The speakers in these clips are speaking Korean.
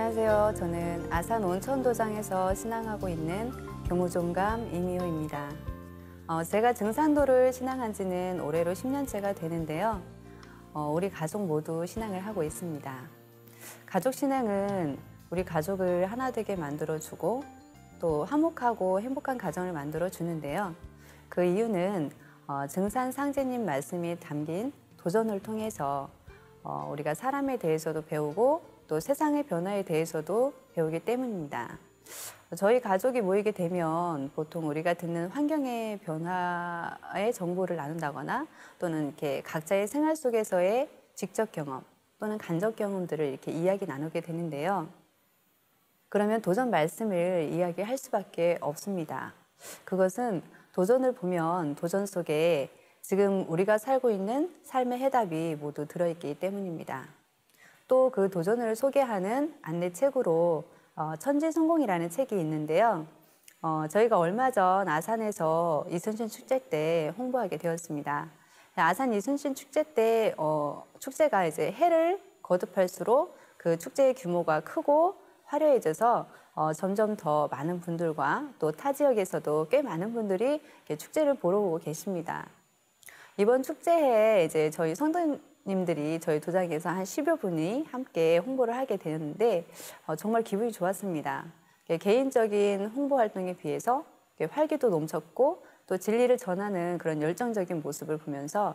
안녕하세요. 저는 아산 온천도장에서 신앙하고 있는 교무종감 이미호입니다. 제가 증산도를 신앙한 지는 올해로 10년째가 되는데요. 우리 가족 모두 신앙을 하고 있습니다. 가족 신앙은 우리 가족을 하나 되게 만들어주고 또 화목하고 행복한 가정을 만들어주는데요. 그 이유는 증산 상제님 말씀이 담긴 도전을 통해서 우리가 사람에 대해서도 배우고 또 세상의 변화에 대해서도 배우기 때문입니다. 저희 가족이 모이게 되면 보통 우리가 듣는 환경의 변화의 정보를 나눈다거나 또는 이렇게 각자의 생활 속에서의 직접 경험 또는 간접 경험들을 이렇게 이야기 나누게 되는데요. 그러면 도전 말씀을 이야기할 수밖에 없습니다. 그것은 도전을 보면 도전 속에 지금 우리가 살고 있는 삶의 해답이 모두 들어있기 때문입니다. 또 그 도전을 소개하는 안내책으로 천지성공이라는 책이 있는데요. 저희가 얼마 전 아산에서 이순신 축제 때 홍보하게 되었습니다. 아산 이순신 축제 때 축제가 이제 해를 거듭할수록 그 축제의 규모가 크고 화려해져서 점점 더 많은 분들과 또 타 지역에서도 꽤 많은 분들이 축제를 보러 오고 계십니다. 이번 축제에 이제 저희 성도님들이 저희 도장에서 한 10여 분이 함께 홍보를 하게 되었는데 정말 기분이 좋았습니다. 개인적인 홍보 활동에 비해서 활기도 넘쳤고 또 진리를 전하는 그런 열정적인 모습을 보면서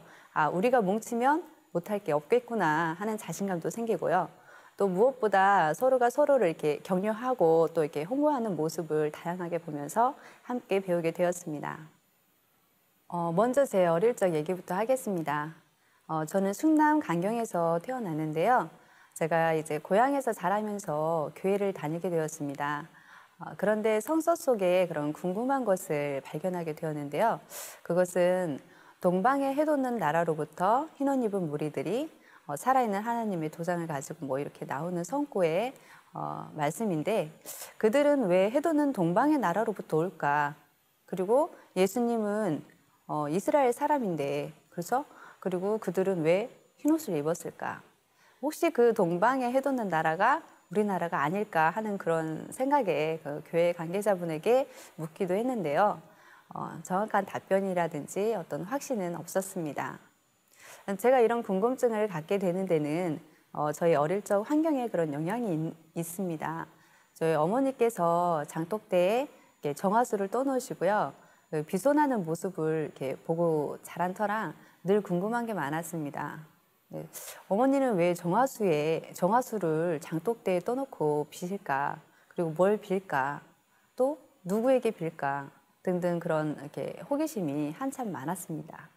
우리가 뭉치면 못할 게 없겠구나 하는 자신감도 생기고요. 또 무엇보다 서로가 서로를 이렇게 격려하고 또 이렇게 홍보하는 모습을 다양하게 보면서 함께 배우게 되었습니다. 먼저 제 어릴 적 얘기부터 하겠습니다. 저는 충남 간경에서 태어났는데요. 제가 이제 고향에서 자라면서 교회를 다니게 되었습니다. 그런데 성서 속에 그런 궁금한 것을 발견하게 되었는데요. 그것은 동방의 해돋는 나라로부터 흰 옷 입은 무리들이 살아있는 하나님의 도장을 가지고 뭐 이렇게 나오는 성구의 말씀인데 그들은 왜 해돋는 동방의 나라로부터 올까? 그리고 예수님은 이스라엘 사람인데 그렇죠? 그리고 그들은 왜 흰옷을 입었을까? 혹시 그 동방에 해돋는 나라가 우리나라가 아닐까 하는 그런 생각에 그 교회 관계자분에게 묻기도 했는데요. 정확한 답변이라든지 어떤 확신은 없었습니다. 제가 이런 궁금증을 갖게 되는 데는 저희 어릴 적 환경에 그런 영향이 있습니다. 저희 어머니께서 장독대에 정화수를 떠놓으시고요. 비손하는 모습을 이렇게 보고 자란 터랑 늘 궁금한 게 많았습니다. 네. 어머니는 왜 정화수를 장독대에 떠놓고 비실까? 그리고 뭘 빌까? 또 누구에게 빌까? 등등 그런 이렇게 호기심이 한참 많았습니다.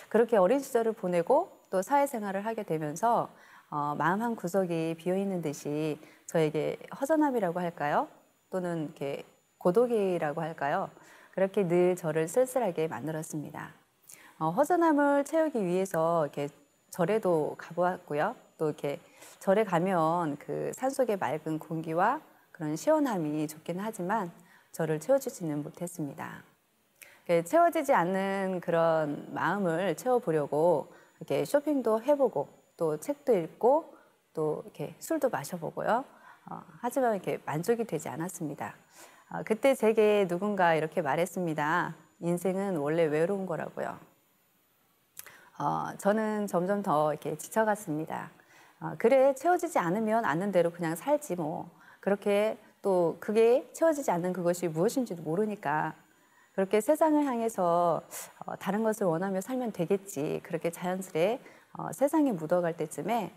그렇게 어린 시절을 보내고 또 사회생활을 하게 되면서 마음 한 구석이 비어있는 듯이 저에게 허전함이라고 할까요? 또는 이렇게 고독이라고 할까요? 그렇게 늘 저를 쓸쓸하게 만들었습니다. 허전함을 채우기 위해서 이렇게 절에도 가보았고요. 또 이렇게 절에 가면 그 산속의 맑은 공기와 그런 시원함이 좋긴 하지만 저를 채워주지는 못했습니다. 채워지지 않는 그런 마음을 채워보려고 이렇게 쇼핑도 해보고 또 책도 읽고 또 이렇게 술도 마셔보고요. 하지만 이렇게 만족이 되지 않았습니다. 그때 제게 누군가 이렇게 말했습니다. 인생은 원래 외로운 거라고요. 저는 점점 더 이렇게 지쳐갔습니다. 그래, 채워지지 않는 대로 그냥 살지 뭐. 그렇게 또 그게 채워지지 않는 그것이 무엇인지도 모르니까 그렇게 세상을 향해서 다른 것을 원하며 살면 되겠지. 그렇게 자연스레 세상에 묻어갈 때쯤에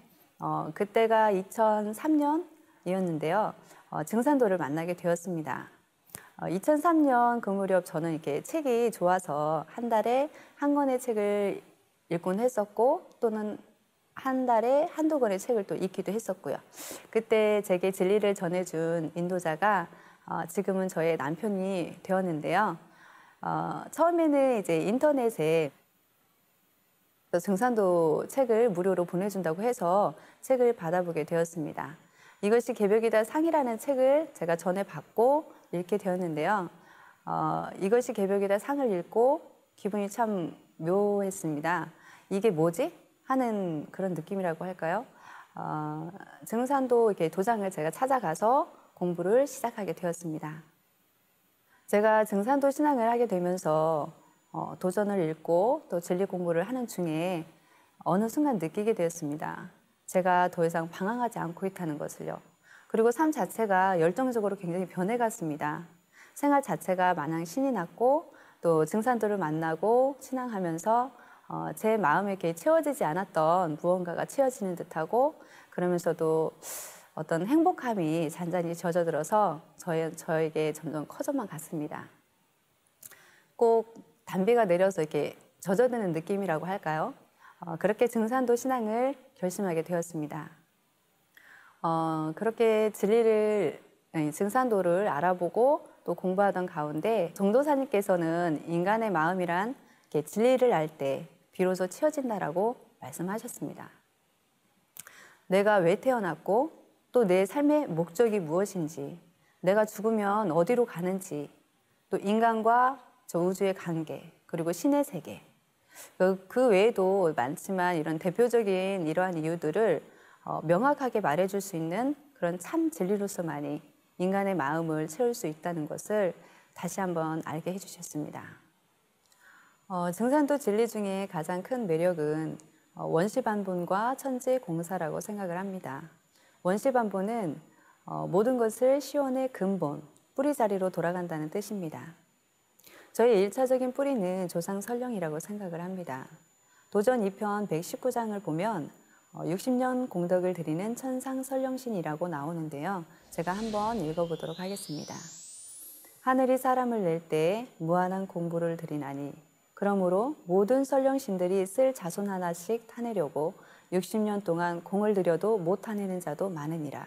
그때가 2003년이었는데요. 증산도를 만나게 되었습니다. 2003년 그 무렵 저는 이렇게 책이 좋아서 한 달에 한 권의 책을 읽곤 했었고 또는 한 달에 한두 권의 책을 또 읽기도 했었고요. 그때 제게 진리를 전해준 인도자가 지금은 저의 남편이 되었는데요. 처음에는 이제 인터넷에 증산도 책을 무료로 보내준다고 해서 책을 받아보게 되었습니다. 이것이 개벽이다 상이라는 책을 제가 전에 받고 읽게 되었는데요. 이것이 개벽이다 상을 읽고 기분이 참 묘했습니다. 이게 뭐지? 하는 그런 느낌이라고 할까요? 증산도 이렇게 도장을 제가 찾아가서 공부를 시작하게 되었습니다. 제가 증산도 신앙을 하게 되면서 도전을 읽고 또 진리 공부를 하는 중에 어느 순간 느끼게 되었습니다. 제가 더 이상 방황하지 않고 있다는 것을요. 그리고 삶 자체가 열정적으로 굉장히 변해갔습니다. 생활 자체가 마냥 신이 났고 또 증산도를 만나고 신앙하면서 제 마음에 이렇게 채워지지 않았던 무언가가 채워지는 듯하고 그러면서도 어떤 행복함이 잔잔히 젖어들어서 저에게 점점 커져만 갔습니다. 꼭 담비가 내려서 이렇게 젖어드는 느낌이라고 할까요? 그렇게 증산도 신앙을 결심하게 되었습니다. 그렇게 증산도를 알아보고 또 공부하던 가운데 정도사님께서는 인간의 마음이란 진리를 알 때 비로소 채워진다라고 말씀하셨습니다. 내가 왜 태어났고 또 내 삶의 목적이 무엇인지, 내가 죽으면 어디로 가는지, 또 인간과 저 우주의 관계, 그리고 신의 세계, 그 외에도 많지만 이런 대표적인 이러한 이유들을 명확하게 말해줄 수 있는 그런 참 진리로서만이 인간의 마음을 채울 수 있다는 것을 다시 한번 알게 해주셨습니다. 증산도 진리 중에 가장 큰 매력은 원시반본과 천지공사라고 생각을 합니다. 원시반본은 모든 것을 시온의 근본, 뿌리자리로 돌아간다는 뜻입니다. 저희 1차적인 뿌리는 조상 설령이라고 생각을 합니다. 도전 2편 119장을 보면 60년 공덕을 드리는 천상 설령신이라고 나오는데요. 제가 한번 읽어보도록 하겠습니다. 하늘이 사람을 낼 때 무한한 공부를 드리나니 그러므로 모든 설령신들이 쓸 자손 하나씩 타내려고 60년 동안 공을 들여도 못 타내는 자도 많으니라.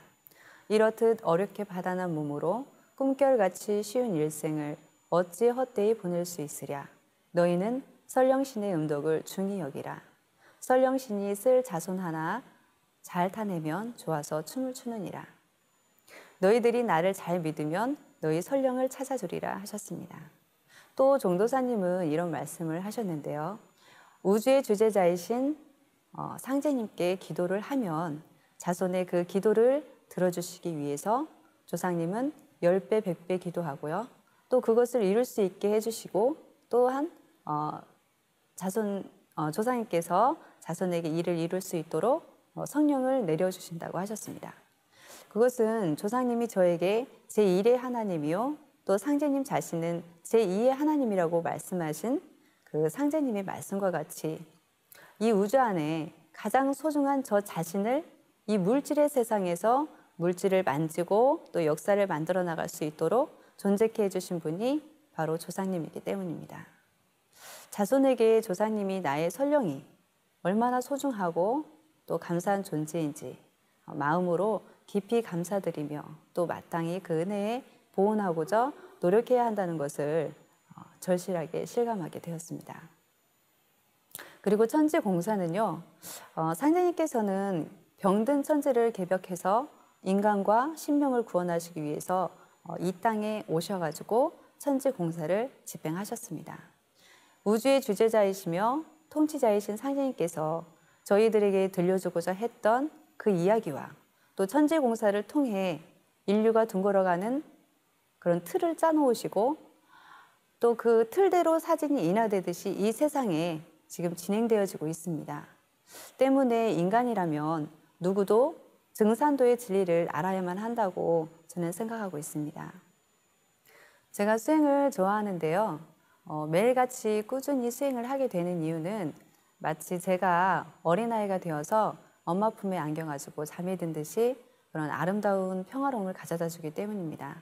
이렇듯 어렵게 받아난 몸으로 꿈결같이 쉬운 일생을 어찌 헛되이 보낼 수 있으랴. 너희는 설령신의 음덕을 중히 여기라. 설령신이 쓸 자손 하나 잘 타내면 좋아서 춤을 추느니라. 너희들이 나를 잘 믿으면 너희 설령을 찾아주리라 하셨습니다. 또 종도사님은 이런 말씀을 하셨는데요. 우주의 주제자이신 상제님께 기도를 하면 자손의 그 기도를 들어주시기 위해서 조상님은 10배, 100배 기도하고요. 또 그것을 이룰 수 있게 해주시고 또한 조상님께서 자손에게 일을 이룰 수 있도록 성령을 내려주신다고 하셨습니다. 그것은 조상님이 저에게 제1의 하나님이요 또 상제님 자신은 제2의 하나님이라고 말씀하신 그 상제님의 말씀과 같이 이 우주 안에 가장 소중한 저 자신을 이 물질의 세상에서 물질을 만지고 또 역사를 만들어 나갈 수 있도록 존재케 해주신 분이 바로 조상님이기 때문입니다. 자손에게 조상님이 나의 설령이 얼마나 소중하고 또 감사한 존재인지 마음으로 깊이 감사드리며 또 마땅히 그 은혜에 보온하고자 노력해야 한다는 것을 절실하게 실감하게 되었습니다. 그리고 천지공사는요, 상제님께서는 병든 천지를 개벽해서 인간과 신명을 구원하시기 위해서 이 땅에 오셔가지고 천지공사를 집행하셨습니다. 우주의 주제자이시며 통치자이신 상제님께서 저희들에게 들려주고자 했던 그 이야기와 또 천지공사를 통해 인류가 둥걸어가는 그런 틀을 짜놓으시고 또 그 틀대로 사진이 인하되듯이 이 세상에 지금 진행되어지고 있습니다. 때문에 인간이라면 누구도 증산도의 진리를 알아야만 한다고 저는 생각하고 있습니다. 제가 수행을 좋아하는데요. 매일같이 꾸준히 수행을 하게 되는 이유는 마치 제가 어린아이가 되어서 엄마 품에 안겨가지고 잠이 든 듯이 그런 아름다운 평화로움을 가져다 주기 때문입니다.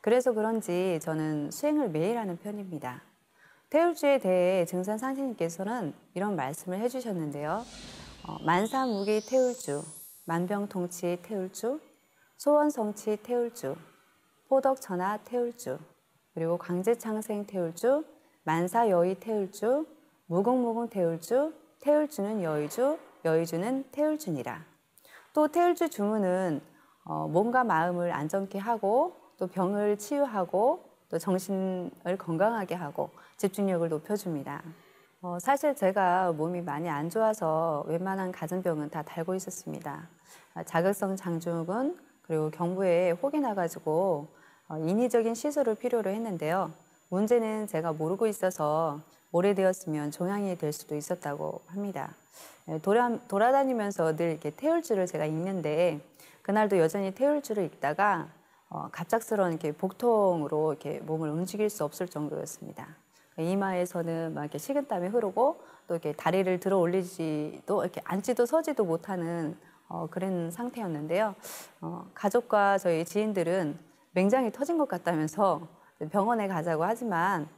그래서 그런지 저는 수행을 매일 하는 편입니다. 태울주에 대해 증산 상제님께서는 이런 말씀을 해주셨는데요. 만사무기 태울주, 만병통치 태울주, 소원성치 태울주, 포덕천하 태울주, 그리고 광재창생 태울주, 만사여의 태울주, 무궁무궁 태울주, 태울주는 여의주, 여의주는 태울주니라. 또 태울주 주문은 몸과 마음을 안정케 하고 또 병을 치유하고 또 정신을 건강하게 하고 집중력을 높여줍니다. 사실 제가 몸이 많이 안 좋아서 웬만한 가정병은 다 달고 있었습니다. 자극성 장증후군 그리고 경부에 혹이 나가지고 인위적인 시술을 필요로 했는데요. 문제는 제가 모르고 있어서 오래되었으면 종양이 될 수도 있었다고 합니다. 돌아다니면서 늘 이렇게 태울줄을 제가 읽는데 그날도 여전히 태울줄을 읽다가 갑작스러운 이렇게 복통으로 이렇게 몸을 움직일 수 없을 정도였습니다. 이마에서는 막 이렇게 식은땀이 흐르고 또 이렇게 다리를 들어 올리지도 이렇게 앉지도 서지도 못하는 그런 상태였는데요. 가족과 저희 지인들은 맹장이 터진 것 같다면서 병원에 가자고 하지만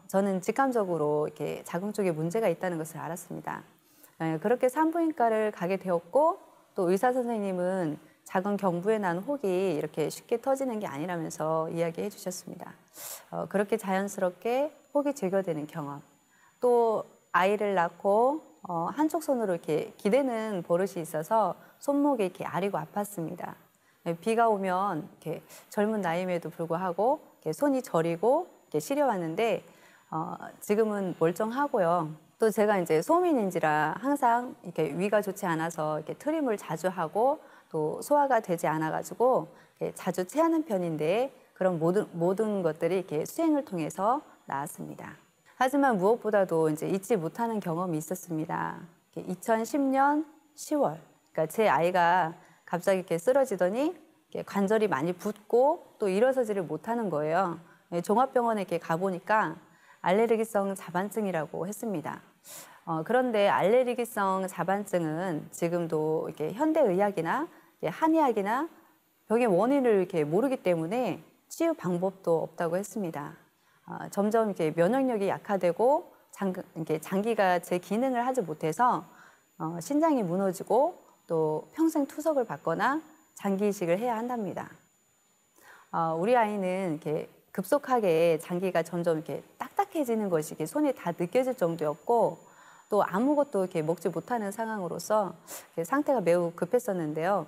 저는 직감적으로 이렇게 자궁 쪽에 문제가 있다는 것을 알았습니다. 그렇게 산부인과를 가게 되었고 또 의사 선생님은 자궁 경부에 난 혹이 이렇게 쉽게 터지는 게 아니라면서 이야기해 주셨습니다. 그렇게 자연스럽게 혹이 제거되는 경험, 또 아이를 낳고 한쪽 손으로 이렇게 기대는 버릇이 있어서 손목이 이렇게 아리고 아팠습니다. 비가 오면 이렇게 젊은 나이임에도 불구하고 이렇게 손이 저리고 이렇게 시려왔는데 지금은 멀쩡하고요. 또 제가 이제 소민인지라 항상 이렇게 위가 좋지 않아서 이렇게 트림을 자주 하고 또 소화가 되지 않아가지고 자주 체하는 편인데 그런 모든 것들이 이렇게 수행을 통해서 나았습니다. 하지만 무엇보다도 이제 잊지 못하는 경험이 있었습니다. 2010년 10월, 그러니까 제 아이가 갑자기 이렇게 쓰러지더니 이렇게 관절이 많이 붓고 또 일어서지를 못하는 거예요. 종합병원에 이렇게 가보니까 알레르기성 자반증이라고 했습니다. 그런데 알레르기성 자반증은 지금도 이렇게 현대의학이나 한의학이나 병의 원인을 이렇게 모르기 때문에 치유 방법도 없다고 했습니다. 점점 이렇게 면역력이 약화되고 장기가 제 기능을 하지 못해서 신장이 무너지고 또 평생 투석을 받거나 장기 이식을 해야 한답니다. 우리 아이는 이렇게 급속하게 장기가 점점 이렇게 딱딱해지는 것이 이렇게 손에 다 느껴질 정도였고 또 아무것도 이렇게 먹지 못하는 상황으로서 상태가 매우 급했었는데요.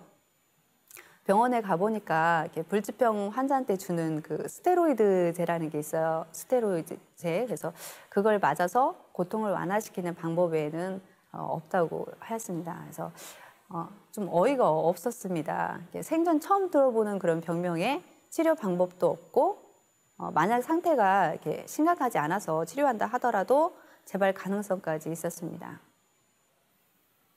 병원에 가보니까 이렇게 불치병 환자한테 주는 그 스테로이드제라는 게 있어요. 스테로이드제. 그래서 그걸 맞아서 고통을 완화시키는 방법 외에는 없다고 하였습니다. 그래서 좀 어이가 없었습니다. 생전 처음 들어보는 그런 병명에 치료 방법도 없고 만약 상태가 이렇게 심각하지 않아서 치료한다 하더라도 재발 가능성까지 있었습니다.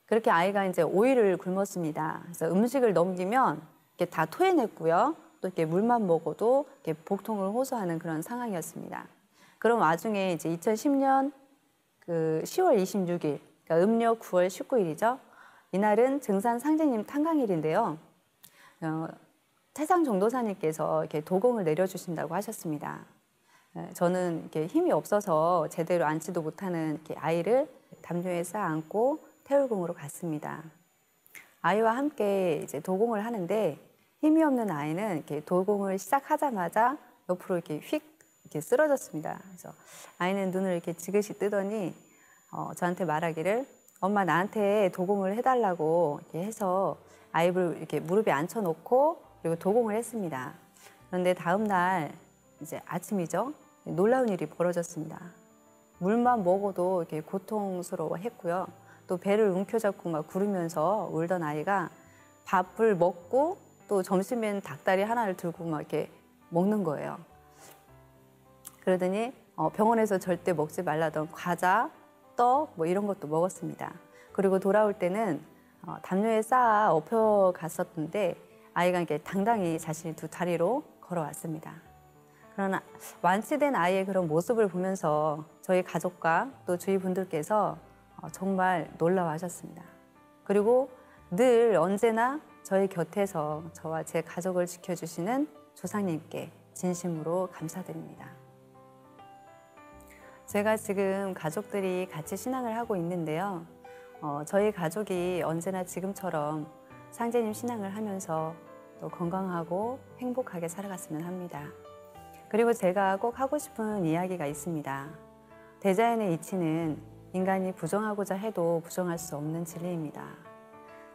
그렇게 아이가 이제 5일을 굶었습니다. 그래서 음식을 넘기면 이렇게 다 토해냈고요. 또 이렇게 물만 먹어도 이렇게 복통을 호소하는 그런 상황이었습니다. 그런 와중에 이제 2010년 그 10월 26일, 그러니까 음력 9월 19일이죠. 이날은 증산 상제님 탄광일인데요. 태상 정도사님께서 이렇게 도공을 내려주신다고 하셨습니다. 저는 이렇게 힘이 없어서 제대로 앉지도 못하는 이렇게 아이를 담요에 쌓아 안고 태울궁으로 갔습니다. 아이와 함께 이제 도공을 하는데 힘이 없는 아이는 이렇게 도공을 시작하자마자 옆으로 이렇게 휙 이렇게 쓰러졌습니다. 그래서 아이는 눈을 이렇게 지그시 뜨더니 저한테 말하기를 엄마 나한테 도공을 해달라고 이렇게 해서 아이를 이렇게 무릎에 앉혀놓고 그리고 도공을 했습니다. 그런데 다음 날 이제 아침이죠. 놀라운 일이 벌어졌습니다. 물만 먹어도 이렇게 고통스러워했고요. 또 배를 움켜잡고 막 구르면서 울던 아이가 밥을 먹고 또 점심엔 닭다리 하나를 들고 막 이렇게 먹는 거예요. 그러더니 병원에서 절대 먹지 말라던 과자, 떡 뭐 이런 것도 먹었습니다. 그리고 돌아올 때는 담요에 쌓아 엎혀 갔었는데 아이가 이렇게 당당히 자신이 두 다리로 걸어왔습니다. 그러나 완치된 아이의 그런 모습을 보면서 저희 가족과 또 주위 분들께서 정말 놀라워하셨습니다. 그리고 늘 언제나 저희 곁에서 저와 제 가족을 지켜주시는 조상님께 진심으로 감사드립니다. 제가 지금 가족들이 같이 신앙을 하고 있는데요. 저희 가족이 언제나 지금처럼 상제님 신앙을 하면서 또 건강하고 행복하게 살아갔으면 합니다. 그리고 제가 꼭 하고 싶은 이야기가 있습니다. 대자연의 이치는 인간이 부정하고자 해도 부정할 수 없는 진리입니다.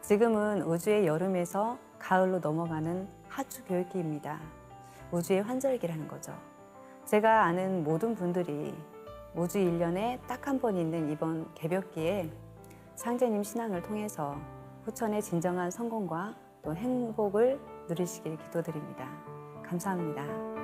지금은 우주의 여름에서 가을로 넘어가는 하추 교육기입니다. 우주의 환절기라는 거죠. 제가 아는 모든 분들이 우주 1년에 딱 한 번 있는 이번 개벽기에 상제님 신앙을 통해서 후천의 진정한 성공과 또 행복을 누리시길 기도드립니다. 감사합니다.